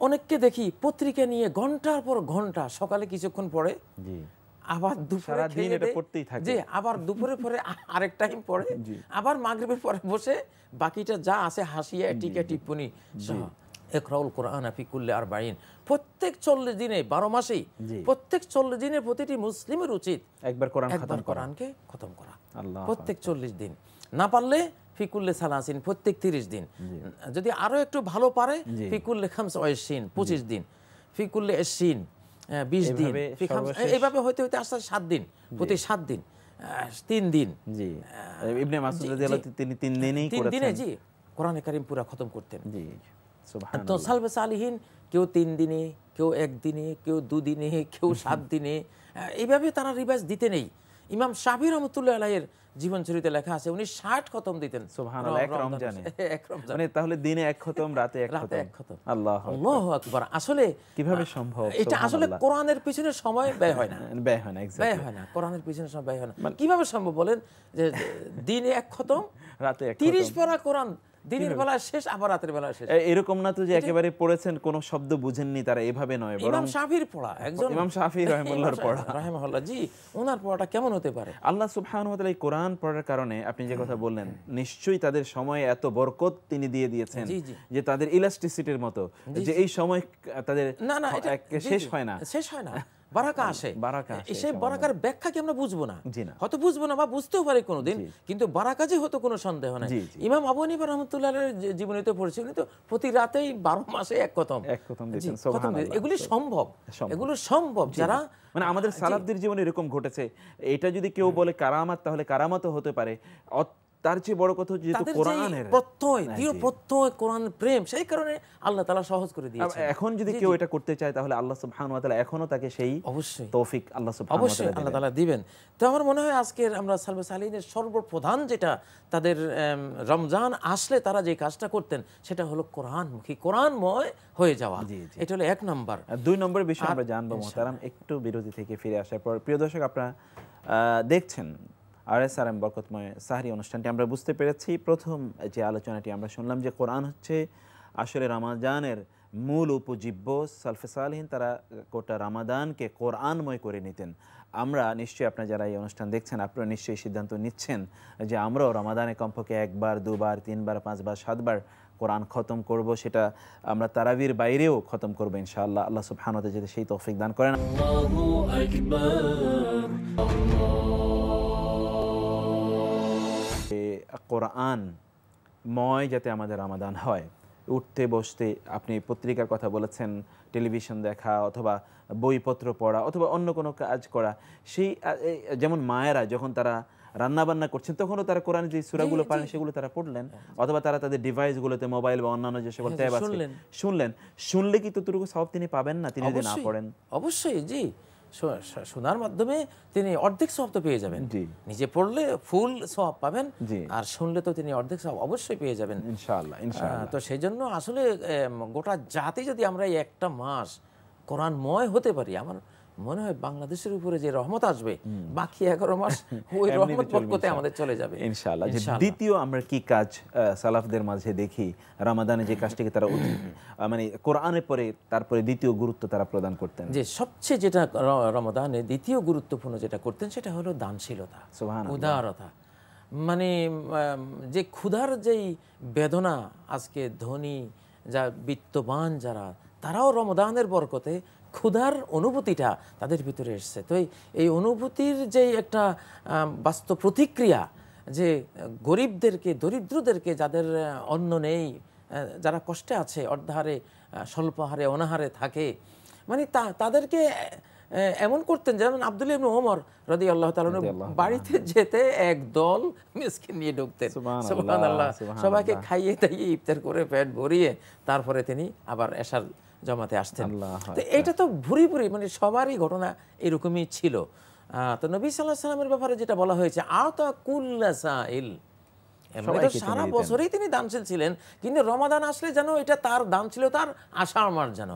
E: অনেককে দেখি পত্রিকা নিয়ে ঘন্টার পর ঘন্টা, সকালে কিছুক্ষণ পড়ে, আবার দুপুরে আবার দুপুরের পরে আরেক টাইম পড়ে, আবার মাগরিবের পরে বসে বাকিটা যা আছে হাসিয়া টিকা টিপ্পনি ইকরাউল কোরআন ফি কুল্লি 40, প্রত্যেক 40 দিনে 12 মাসেই প্রত্যেক 40 দিনে প্রতিটি মুসলিমের উচিত একবার কোরআনকে খতম করা, প্রত্যেক 40 দিন, না পারলে ফি কুল্লি 30, প্রত্যেক 30 দিন, যদি আরো একটু ভালো পারে ফি কুল্লি 25, 25 দিন, ফি কুল্লি 80, 20 দিন, এইভাবে হইতে হইতে আস্তে 7 দিন, প্রতি 7 দিন 3 দিন।
B: জি, ইবনে মাসউদ রাদিয়াল্লাহু তিনি 3 দিনেই করেছেন, 3 দিনে
E: জি কোরআনে কারীম পুরো খতম করতেন। জি সুবহানাল্লাহ। তো সালফে সালিহিন কেউ 3 দিনে, কেউ 1 দিনে, কেউ 2 দিনে, কেউ 7 দিনে, এইভাবে তারা রিভাইজ দিতে নেই। ইমাম শাফি রহমাতুল্লাহ আলাইহির জীবন চরিত্রে লেখা আছে উনি 60 খতম দিতেন।
B: সুবহানাল্লাহ, এক রমজানে মানে তাহলে দিনে 1 খতম, রাতে 1 খতম।
E: আল্লাহু আকবার। আসলে
B: কিভাবে সম্ভব?
E: এটা আসলে কোরআনের পিছনে সময় ব্যয় হয় না,
B: ব্যয় হয় না, এক্স্যাক্টলি
E: ব্যয় হয় না, কোরআনের পিছনে সময় ব্যয় হয় না। কিভাবে সম্ভব বলেন যে দিনে 1 খতম,
B: রাতে 1 খতম,
E: 30 পারা কোরআন দিনের বেলা শেষ, আবার রাতের বেলা শেষ।
B: এরকম না তো যে একেবারে পড়েছেন কোনো শব্দ বুঝেননি তারা, এভাবে নয়, বরং
E: ইমাম শাফির পড়া, একজন
B: ইমাম শাফি রাহিমাহুল্লাহর পড়া,
E: রাহিমাহুল্লাহ জি, ওনার পড়াটা কেমন হতে পারে?
B: আল্লাহ সুবহানাহু ওয়া তাআলা এই কোরআন পড়ার কারণে আপনি যে কথা বললেন, নিশ্চয়ই তাদের সময়ে এত বরকত তিনি দিয়ে দিয়েছেন যে তাদের ইলাস্টিসিটির মতো, যে এই সময় তাদের শেষ হয় না, বারাকা আসে। সেই বারাকার ব্যাখ্যা কি আমরা বুঝবো না? হয়তো বুঝবো না বা বুঝতেও পারি কোনোদিন, কিন্তু বারাকা যে হতো কোনো সন্দেহ নাই। ইমাম আবু হানিফা রাহমাতুল্লাহ আলাইহির জীবনীতে পড়ছি উনি তো প্রতি রাতেই 12 মাসে 1 খতম দিতেন। সুবহানাল্লাহ, এগুলি সম্ভব যারা মানে আমাদের সালাফদের জীবনে এরকম ঘটেছে। এটা যদি কেউ বলে কারামাত, তাহলে কারামাতও হতে পারে। তার চেয়ে বড় কথা যেহেতু কোরআনের প্রত্যয়, কোরআন প্রেম, সেই কারণে আল্লাহ তাআলা সহজ করে দিয়েছেন। এখন যদি কেউ এটা করতে চায় তাহলে আল্লাহ সুবহানাহু ওয়া তাআলা এখনো তাকে সেই অবশ্যই তৌফিক আল্লাহ সুবহানাহু ওয়া তাআলা আল্লাহ তাআলা দিবেন।
E: তো আমার মনে হয় আজকের আমরা সালফে সালিহিনের সর্বপ্রধান যেটা তাদের রমজান আসলে তারা যে কাজটা করতেন সেটা হলো কোরআনমুখী, কোরআনময় হয়ে যাওয়া। এটা হলো 1 নম্বর।
B: 2 নম্বর বিষয় আমরা জানবো মুহতারাম, একটু বিরতি থেকে ফিরে আসার পর। প্রিয় দর্শক, আপনারা দেখছেন RSRM বরকতময় সাহরি অনুষ্ঠানটি। আমরা বুঝতে পেরেছি প্রথম যে আলোচনাটি আমরা শুনলাম যে কোরআন হচ্ছে আসলে রমাদানের মূল উপজীব্য। সালফে সালিহিন তারা গোটা রমাদানকে কোরআনময় করে নিতেন। আমরা নিশ্চয়ই, আপনারা যারা এই অনুষ্ঠান দেখছেন, আপনারা নিশ্চয়ই সিদ্ধান্ত নিচ্ছেন যে আমরাও রমাদানে কমপক্ষে 1 বার, 2 বার, 3 বার, 5 বার, 7 বার কোরআন খতম করব। সেটা আমরা তারাবির বাইরেও খতম করব ইনশাআল্লাহ। আল্লাহ সুবহানাহু ওয়া তাআলা যদি সেই তৌফিক দান করেন।
A: আল্লাহু আকবার।
B: কোরআন ময় যাতে আমাদের রমাদান হয়, উঠতে বসতে, আপনি পত্রিকার কথা বলেছেন, টেলিভিশন দেখা অথবা বইপত্র পড়া অথবা অন্য কোনো কাজ করা, সেই যেমন মায়েরা যখন তারা রান্না বান্না করছেন তখনও তারা কোরআনের যে সূরাগুলো পারেন সেগুলো তারা পড়লেন, অথবা তারা তাদের ডিভাইসগুলোতে মোবাইল বা অন্যান্য যে সকল ট্যাব আছে শুনলে কি ততটুকু সওয়াব তিনি পাবেন না, তিনি যদি না পড়েন?
E: অবশ্যই, জি। শোনার মাধ্যমে তিনি অর্ধেক সওয়াব তো পেয়ে যাবেন। নিজে পড়লে ফুল সওয়াব পাবেন, আর শুনলে তো তিনি অর্ধেক সওয়াব অবশ্যই পেয়ে যাবেন
B: ইনশাআল্লাহ।
E: তো সেই জন্য আসলে গোটা জাতি যদি আমরা এই একটা মাস কোরআনময় হতে পারি, আমার মনে হয় বাংলাদেশের উপরে যে রহমত আসবে বাকি 11 মাস ওই রহমত বরকতে আমাদের চলে যাবে
B: ইনশাআল্লাহ। দ্বিতীয় আমরা কি কাজ সালাফদের মাঝে দেখি, রমাদানে যে কাজটিকে তারা মানে কোরআনে পড়ে তারপরে দ্বিতীয় গুরুত্ব তারা প্রদান করতেন?
E: যে সবচেয়ে যেটা রমাদানে দ্বিতীয় গুরুত্বপূর্ণ যেটা করতেন সেটা হলো দানশীলতা, উদারতা। মানে যে ক্ষুধার যেই বেদনা আজকে ধনী যা বিত্তবান যারা, তারাও রমাদানের বরকতে ক্ষুধার অনুভূতিটা তাদের ভিতরে এসছে। তো এই অনুভূতির যে একটা বাস্তব প্রতিক্রিয়া, যে গরিবদেরকে, দরিদ্রদেরকে, যাদের অন্ন নেই, যারা কষ্টে আছে, অর্ধাহারে, স্বল্পাহারে, অনাহারে থাকে, মানে তাদেরকে এমন করতেন যেমন আব্দুল্লাহ ইবনে ওমর রাদিয়াল্লাহু তাআলা বাড়িতে যেতে একদল মিসকিন নিয়ে ঢুকতেন, সুবহানাল্লাহ, সবাইকে খাইয়ে দাইয়ে ইফতার করে পেট ভরিয়ে তারপরে তিনি আবার এশার জমাতে আসতেন। তো এটা তো ভুরি ভুরি মানে সবারই ঘটনা এরকমই ছিল। তো নবী সাল্লাল্লাহু আলাইহি সাল্লামের ব্যাপারে যেটা বলা হয়েছে, আতা কুল্লা সাইল, সারা বছরই তিনি দানশীল ছিলেন, কিন্তু রমাদান আসলে যেন এটা তার দান ছিল, তার আশার মাস, যেন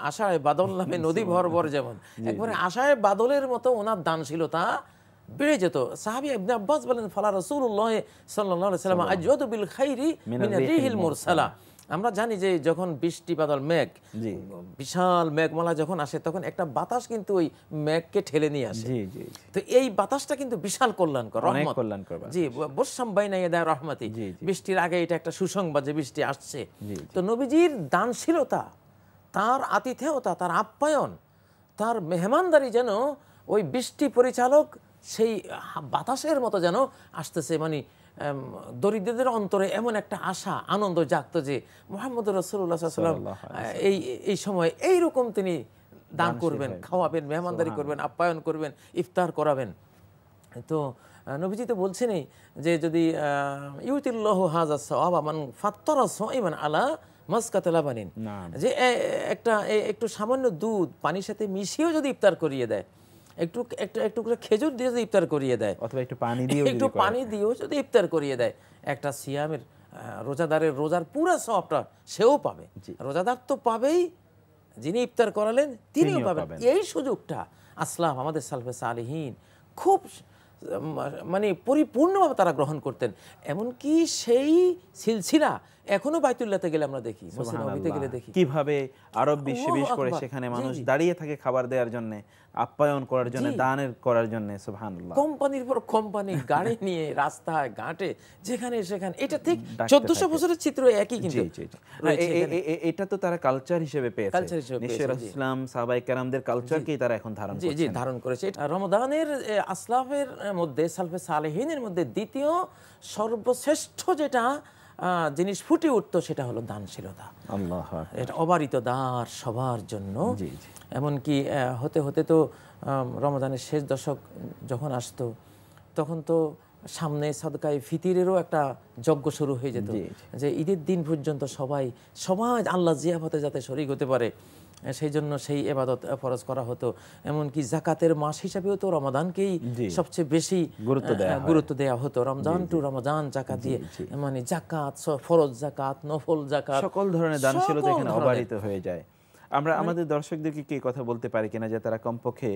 E: আশায় বাদল নামে নদী ভরভর, যেমন একবারে আশায় বাদলের মতো ওনার দানশীলতা বেড়ে যেত। সাহাবী ইবনে আব্বাস বলেন, ফালা রাসূলুল্লাহ সাল্লাল্লাহু আলাইহি ওয়াসাল্লাম আজওয়াদু বিল খাইরি মিন রিহিল মুরসালা। আমরা জানি যে যখন বৃষ্টি বাদল মেঘ, বিশাল মেঘমালা যখন আসে, তখন একটা বাতাস কিন্তু ওই মেঘকে ঠেলে নিয়ে আসে। তো এই বাতাসটা কিন্তু বিশাল কল্যাণকর, রহমত। জি, বর্ষাম বাইনা ইয়াদা রহমতি, বৃষ্টির আগে এটা একটা সুসংবাদ যে বৃষ্টি আসছে। তো নবীজির দানশীলতা, তার আতিথেয়তা, তার আপ্যায়ন, তার মেহমানদারি যেন ওই বৃষ্টি পরিচালক সেই বাতাসের মতো যেন আসতেছে। মানে দরিদ্রদের অন্তরে এমন একটা আশা, আনন্দ জাগতো যে মুহাম্মদুর রাসূলুল্লাহ সাল্লাল্লাহু আলাইহি ওয়াসাল্লাম এই সময় এইরকম তিনি দান করবেন, খাওয়াবেন, মেহমানদারি করবেন, আপ্যায়ন করবেন, ইফতার করাবেন। তো নবীজি তো বলছেনই যে যদি ইউতিল্লাহু হাযা সাওয়াবা মান ফাত্তারা সাইমান আলা মাসকাত লাবানিন, যে একটু সামান্য দুধ পানির সাথে মিশিয়েও যদি ইফতার করিয়ে দেয়, একটু করে খেজুর দিয়ে যদি ইফতার করিয়ে দেয়, অথবা একটু পানি দিয়েও যদি ইফতার করিয়ে দেয়, একটা সিয়ামের রোজাদারের রোজার পুরো সওয়াবটা সেও পাবে। রোজাদার তো পাবেই, যিনি ইফতার করালেন তিনিও পাবেন। এই সুযোগটা আসলাফ, আমাদের সালফে সালেহীন খুব মানে পরিপূর্ণভাবে তারা গ্রহণ করতেন। এমনকি সেই সিলসিলা এখনো বাইতুল্লাহতে গেলে আমরা দেখি, মসজিদ নববীতে গেলে দেখি
B: কিভাবে আরব বিশ্বে, বিশেষ করে সেখানে মানুষ দাঁড়িয়ে থাকে খাবার দেওয়ার জন্য, আপ্যায়ন করার জন্য, দানের করার জন্য। সুবহানাল্লাহ,
E: কোম্পানির পর কোম্পানি গাড়ি নিয়ে রাস্তায় ঘাটে যেখানে সেখানে, এটা ঠিক 1400 বছরের চিত্র একই। কিন্তু
B: এটা তো তারা কালচার হিসেবে পেয়েছে, নিশ্চয়ই রাসূলুল্লাহ সাহাবায়ে কেরামদের কালচারকেই তারা এখন
E: ধারণ করেছে। রমাদানের আসলাফের মধ্যে, সালফে সালেহীনের মধ্যে দ্বিতীয় সর্বশ্রেষ্ঠ যেটা জিনিস ফুটে উঠতো সেটা হলো দানশীলতা। এটা অবারিত দান সবার জন্য। এমনকি হতে হতে তো রমাদানের শেষ দশক যখন আসতো, তখন তো সামনে সাদকায়ে ফিতরেরও একটা যজ্ঞ শুরু হয়ে যেত, যে ঈদের দিন পর্যন্ত সবাই আল্লাহ জিয়াফতে যাতে শরীক হতে পারে, সেই জন্য সেই ইবাদত ফরজ করা হতো। এমনকি যাকাতের মাস হিসাবেও তো রমাদানকেই সবচেয়ে বেশি গুরুত্ব দেওয়া হতো। রমজান টু রমাদান জাকাত দিয়ে, মানে জাকাত, ফরজ জাকাত, নফল জাকাত,
B: সকল ধরনের দানশীলতা এখানে অবারিত হয়ে যায়। আমরা আমাদের দর্শকদেরকে কি কথা বলতে পারি কিনা যে তারা কমপক্ষে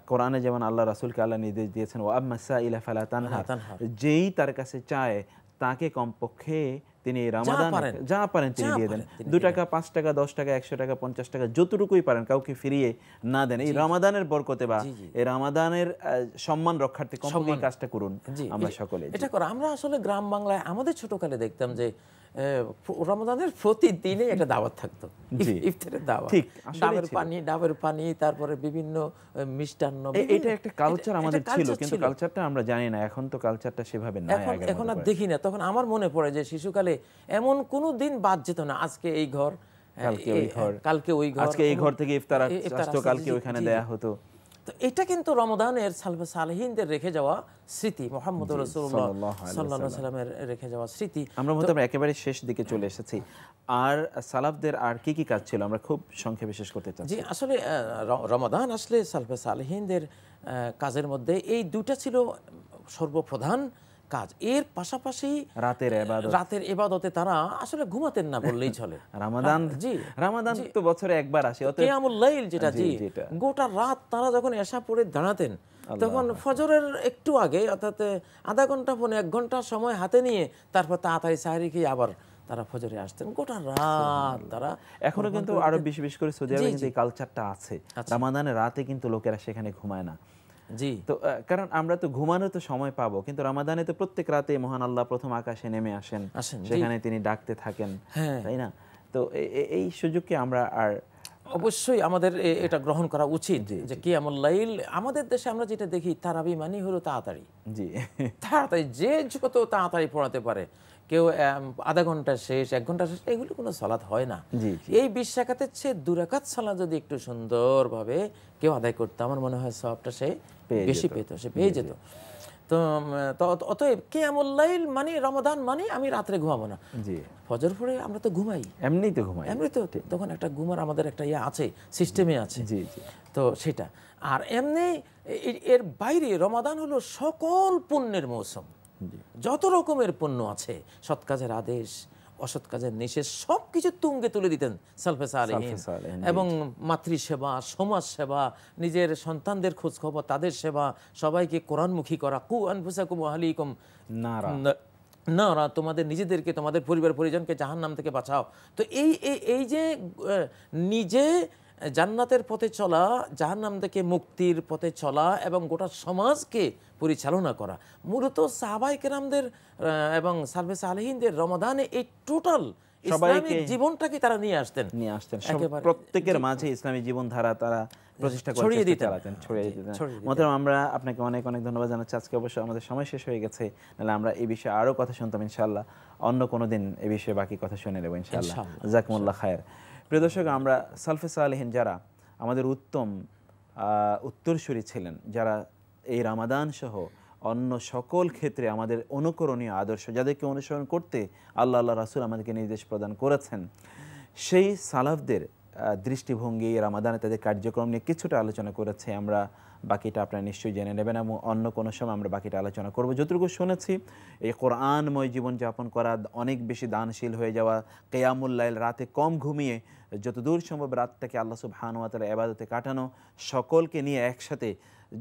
B: কোরআনে যেমন আল্লাহ রাসূলকে আল্লাহ নির্দেশ দিয়েছেন, ওয়া আম্মা সাইলা ফালা তানহার, যেই তার কাছে চায় তাকে কমপক্ষে তিনি রমাদান যা পারেন তিনি দিয়ে দেন। 2 টাকা, 5 টাকা, 10 টাকা, 100 টাকা, 50 টাকা, যতটুকুই পারেন, কাউকে ফিরিয়ে না দেন। এই রমাদানের বরকতে বা এই রমাদানের সম্মান রক্ষার্থে কমপক্ষে কাজটা করুন আমরা সকলে।
E: এটা করে আমরা আসলে গ্রাম বাংলায় আমাদের ছোটকালে দেখতাম যে রমাদানের প্রতিদিনই একটা দাওয়াত থাকতো, ইফতারের দাওয়াত, ডাবের পানি, তারপরে বিভিন্ন মিষ্টান্ন।
B: এটা একটা কালচার আমাদের ছিল, কিন্তু কালচারটা আমরা জানি না। এখন তো কালচারটা সেভাবে নাই,
E: এখন আর দেখি না। তখন আমার মনে পড়ে যে শিশুকালে করে এমন কোনো দিন বাদ যেত না, আজকে এই ঘর, কালকে ওই ঘর,
B: আজকে এই ঘর থেকে ইফতার আসতো, কালকে ওইখানে দেয়া হতো।
E: তো এটা কিন্তু রমাদানের সালফে সালেহিনদের রেখে যাওয়া স্মৃতি, মুহাম্মদ রাসূলুল্লাহ সাল্লাল্লাহু আলাইহি ওয়াসাল্লামের রেখে যাওয়া স্মৃতি।
B: আমরা একেবারে শেষ দিকে চলে এসেছি। আর সালাফদের আর কি কি কাজ ছিল আমরা খুব সংক্ষেপে শেষ করতে চাচ্ছি।
E: জি, আসলে রমাদান আসলে সালফে সালেহিনদের কাজের মধ্যে এই দুটা ছিল সর্বপ্রধান কাজ। এর পাশাপাশি রাতের ইবাদতে তারা আসলে ঘুমাতেন না বললেই চলে।
B: রমাদান তো বছরে একবার আসে,
E: কিয়ামুল লাইল যেটা, জি, গোটা রাত তারা যখন এশা পড়ে দাঁড়াতেন, তখন ফজরের একটু আগে অর্থাৎ আধা ঘন্টা 1 ঘন্টা সময় হাতে নিয়ে তারপর তাড়াতাড়ি সাহরি খেয়ে আবার তারা ফজরে আসতেন। গোটা রাত তারা
B: এখনো কিন্তু আরো বেশি করে সৌদি আরবে কিন্তু এই কালচারটা আছে, রমাদানের রাতে কিন্তু লোকেরা সেখানে ঘুমায় না।
E: জি, তো
B: কারণ আমরা তো ঘুমানোর তো সময় পাবো, কিন্তু রমাদানে তো প্রত্যেক রাতে মহান আল্লাহ প্রথম আকাশে নেমে আসেন, সেখানে তিনি ডাকতে থাকেন, তাই না? তো এই সুযোগকে আমরা আর
E: অবশ্যই আমাদের এটা গ্রহণ করা উচিত যে কিয়ামুল লাইল আমাদের দেশে আমরা যেটা দেখি তারাবি মানে হলো তাড়াতাড়ি,
B: জি
E: তাড়াতাড়ি যে যত তাড়াতাড়ি পড়াতে পারে, কেউ আধা ঘন্টা শেষ, 1 ঘন্টা শেষ, এগুলো কোনো সালাত হয় না। এই 20 রাকাতের চেয়ে 2 রাকাত সালাত যদি একটু সুন্দরভাবে কেউ আদায় করতো, আমার মনে হয় সওয়াবটা সে বেশি পেত, সে পেয়ে যেত। তো অতএব কিয়ামুল লাইল মানে রমাদান মানে আমি রাত্রে ঘুমাবো না।
B: জি,
E: ফজর পরে আমরা তো ঘুমাই,
B: এমনি তো ঘুমাই,
E: এমনি তো তখন একটা ঘুমার আমাদের একটা আছে, সিস্টেমে আছে।
B: জি জি,
E: তো সেটা। আর এমনি এর বাইরে রমাদান হলো সকল পুণ্যের মৌসুম, যত রকমের পুণ্য আছে, সৎ কাজের আদেশ, অসৎ কাজের নিষেধ, সবকিছু তুঙ্গে তুলে দিতেন সালফে সালেহিন। এবং মাতৃসেবা, সমাজ সেবা, নিজের সন্তানদের খোঁজ খবর, তাদের সেবা, সবাইকে কোরআনমুখী করা, কু আনফুসাকুম ওয়া আহলিকুম নারা, তোমাদের নিজেদেরকে, তোমাদের পরিবার পরিজনকে জাহান্নাম থেকে বাঁচাও। তো এই যে নিজে জান্নাতের পথে চলা, জাহান্নাম থেকে মুক্তির পথে চলা এবং গোটা সমাজকে পরিচালনা করা, মূলত সাহাবায়ে কেরামদের এবং সালফে সালেহিনদের রমাদানে এই টোটাল ইসলামিক জীবনটাকে তারা নিয়ে আসতেন।
B: প্রত্যেকের মাঝে ইসলামী জীবনধারা তারা প্রতিষ্ঠা করে ছড়িয়ে দিতেন। মোহতারাম, আমরা আপনাকে অনেক অনেক ধন্যবাদ জানাচ্ছি। আজকে অবশ্য আমাদের সময় শেষ হয়ে গেছে, নাহলে আমরা এই বিষয়ে আরো কথা শুনতাম ইনশাআল্লাহ। অন্য কোনো দিন এই বিষয়ে বাকি কথা শুনে নেব ইনশাআল্লাহ। জাযাকুমুল্লাহ খায়ের। প্রিয় দর্শক, আমরা সালফে সালেহিন যারা আমাদের উত্তম উত্তরসূরি ছিলেন, যারা এই রমাদান সহ অন্য সকল ক্ষেত্রে আমাদের অনুকরণীয় আদর্শ, যাদেরকে অনুসরণ করতে আল্লাহ রাসূল আমাদেরকে নির্দেশ প্রদান করেছেন, সেই সালাফদের দৃষ্টিভঙ্গি রমাদানে তাদের কার্যক্রম নিয়ে কিছুটা আলোচনা করেছে। আমরা বাকিটা আপনারা নিশ্চয়ই জেনে নেবেন এবং অন্য কোনো সময় আমরা বাকিটা আলোচনা করব। যতটুকু শুনেছি, এই কোরআনময় জীবনযাপন করা, অনেক বেশি দানশীল হয়ে যাওয়া, কিয়ামুল লাইল, রাতে কম ঘুমিয়ে যতদূর সম্ভব রাতটাকে আল্লাহ সুবহানাহু ওয়া তাআলা ইবাদতে কাটানো, সকলকে নিয়ে একসাথে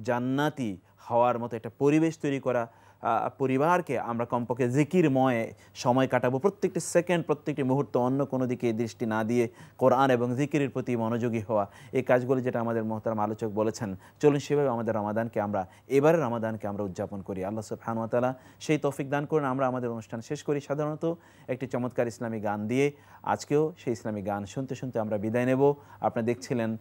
B: জান্নাতি হওয়ার মতো একটা পরিবেশ তৈরি করা, পরিবারকে আমরা কমপক্ষে জিকিরময় সময় কাটাবো, প্রত্যেকটি সেকেন্ড, প্রত্যেকটি মুহূর্ত অন্য কোনো দিকে দৃষ্টি না দিয়ে কোরআন এবং জিকিরের প্রতি মনোযোগী হওয়া, এই কাজগুলো যেটা আমাদের মোহতারাম আলোচক বলেছেন, চলুন সেভাবে আমাদের রমাদানকে আমরা এবারে রমাদানকে আমরা উদযাপন করি। আল্লাহ সুবহানাহু ওয়া তাআলা সেই তৌফিক দান করুন। আমরা আমাদের অনুষ্ঠান শেষ করি সাধারণত একটি চমৎকার ইসলামী গান দিয়ে। আজকেও সেই ইসলামী গান শুনতে শুনতে আমরা বিদায় নেব। আপনারা দেখছিলেন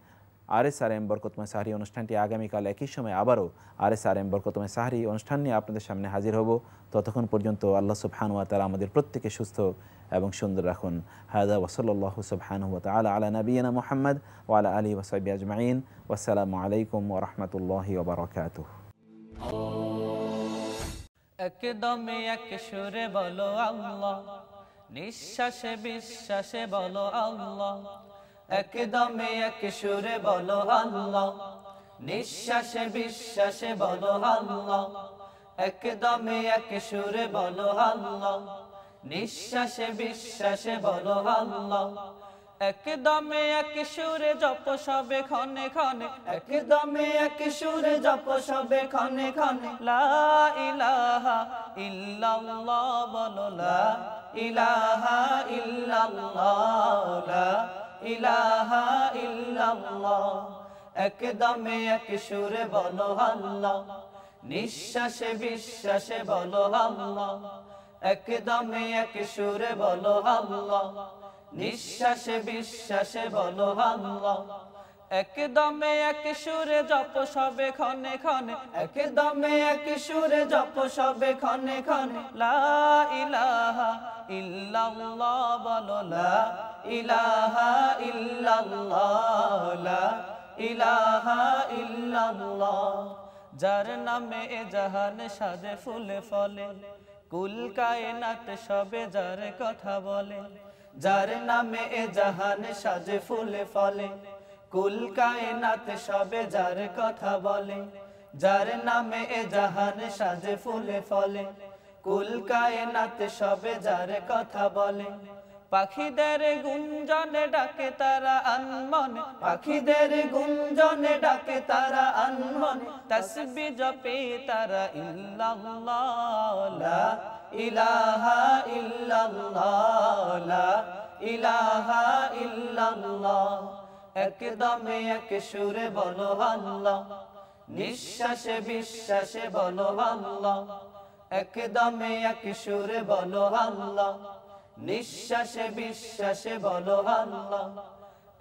B: RSRM বরকতময় সাহরি অনুষ্ঠানটি। আগামীকাল একই সময় আবারও RSRM বরকতময় সাহরি অনুষ্ঠান নিয়ে আপনাদের সামনে হাজির হব। ততক্ষণ পর্যন্ত আল্লাহ সুবহানাহু ওয়া তাআলা আমাদের প্রত্যেকে সুস্থ এবং সুন্দর রাখুন। হাযা ওয়া সাল্লাল্লাহু সুবহানাহু ওয়া তাআলা আলা নাবিয়িনা মুহাম্মদ ওয়া আলা আলিহি ওয়া সাহবিহি আজমাইন। ওয়াসসালামু আলাইকুম ওয়া রাহমাতুল্লাহি ওয়া বারাকাতুহু।
A: একদমে এক সুরে বলো আল্লাহ, নিঃশ্বাসে বিশ্বাসে বলো আল্লাহ। একদমে এক সুরে বলো আল্লাহ, নিঃশ্বাসে বিশ্বাসে বলো আল্লাহ। একদমে এক সুরে বলো আল্লাহ, নিঃশ্বাসে বিশ্বাসে বলো আল্লাহ। একদমে এক সুরে জপ সবে ক্ষণে ক্ষণে, একদমে এক সুরে জপ সবে ক্ষণে ক্ষণে। লা ইলাহা ইল্লাল্লাহ বলো, লা ইলাহা ইল্লাল্লাহ, লা ইলাহা ইল্লাল্লাহ। একদমে এক সুরে বলো আল্লাহ, নিঃশ্বাসে বিশ্বাসে বলো আল্লাহ। একদমে এক সুরে বলো আল্লাহ, নিঃশ্বাসে বিশ্বাসে বলো আল্লাহ। একদমে এক সুরে জপ সবে ক্ষণে ক্ষণে, একদমে এক সুরে জপ সবে ক্ষণে ক্ষণে, লা ইলাহা ইল্লাল্লাহ বলো, লা ইলাহা ইল্লাল্লাহ, লা ইলাহা ইল্লাল্লাহ। যার নামে এ জাহান সাজে ফুলে ফলে, কুল কায়নাত সবে যার কথা বলে। যার নামে এ জাহান সাজে ফুলে ফলে, কুল কায়নাত সবে যার কথা বলে। যার নামে এ জাহান সাজে ফুলে ফলে, কুল কায়নাত সবে যার কথা বলে। পাখিদের গুঞ্জনে ডাকে তারা আনমনে, পাখিদের গুঞ্জনে ডাকে তারা আনমনে, তাসবিহ জপে তারা ইল্লাল্লাহ, লা ইলাহা ইল্লাল্লাহ, লা ইলাহা ইল্লাল্লাহ। একদমে এক সুরে বলো আল্লাহ, নিঃশ্বাসে বিশ্বাসে বলো আল্লাহ। একদমে এক সুরে বলো আল্লাহ, নিঃশ্বাসে বিশ্বাসে বলো আল্লাহ।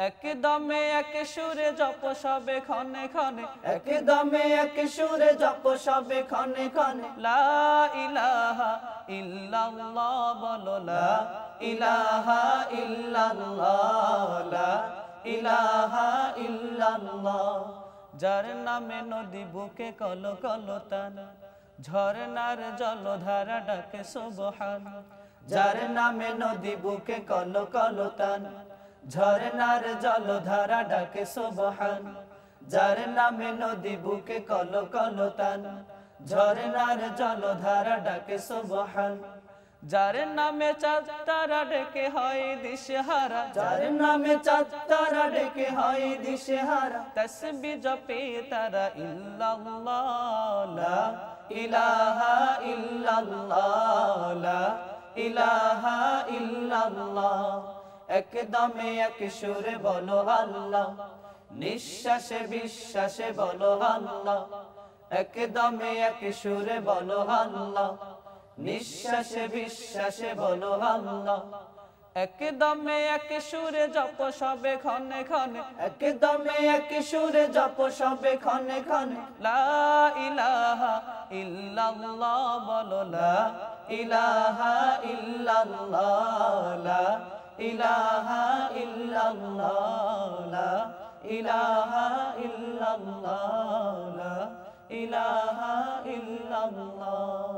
A: একদমে এক সুরে জপ সবে ক্ষণে ক্ষণে, একদমে এক সুরে জপ সবে ক্ষণে ক্ষণে, লা ইলাহা ইল্লাল্লাহ বলো, লা ইলাহা ইল্লাল্লাহ, লা ইলাহা ইল্লাল্লাহ। যার নামে নদী বুকে কল কলতান, ঝরনার জলধারা ডাকে সুবহান। যার নামে নদী বুকে কল কলতান, ঝরনার জলধারা ডাকে সুবহান। যার নামে নদী বুকে কল কলতান, ঝরনার জলধারা ডাকে সুবহান। যার নামে চাঁদ তারা ডেকে হয় দিশেহারা, যার নামে চাঁদ তারা ডেকে হয় দিশেহারা, তাসবিহ জপে তারা ইল্লাল্লাহ, লা ইলাহা ইল্লাল্লাহ, লা ইলাহা ইল্লাল্লাহ। একদমে এক সুরে বলো আল্লাহ, নিঃশ্বাসে বিশ্বাসে বলো আল্লাহ। একদমে এক সুরে বলো আল্লাহ, নিঃশ্বাসে বিশ্বাসে বলো আল্লাহ। একদমে এক সুরে জপ সবে ক্ষণে ক্ষণে, একদমে এক সুরে জপ সবে ক্ষণে ক্ষণে, লা ইলাহা ইল্লাল্লাহ বলো, লা ইলাহা ইল্লাল্লাহ, লা ইলাহা ইল্লাল্লাহ, লা ইলাহা ইল্লাল্লাহ, লা ইলাহা ইল্লাল্লাহ।